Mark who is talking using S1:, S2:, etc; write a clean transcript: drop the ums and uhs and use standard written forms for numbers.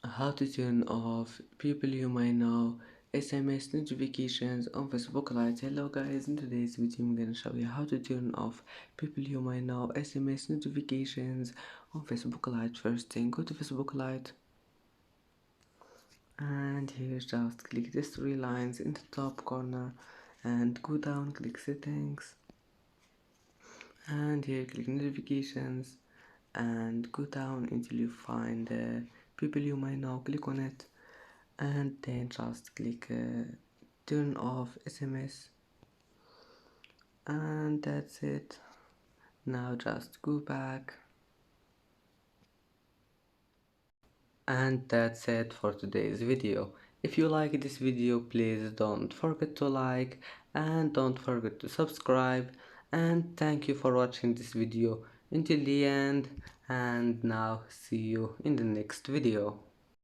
S1: How to turn off people you might know SMS notifications on Facebook Lite. Hello guys, in today's video I'm gonna show you how to turn off people you might know SMS notifications on Facebook Lite. First thing, go to Facebook Lite and here just click these three lines in the top corner and go down, click settings, and here click notifications and go down until you find people you might know. Click on it and then just click turn off SMS, and that's it. Now just go back, and that's it for today's video. If you like this video, please don't forget to like and don't forget to subscribe, and thank you for watching this video until the end, and now see you in the next video.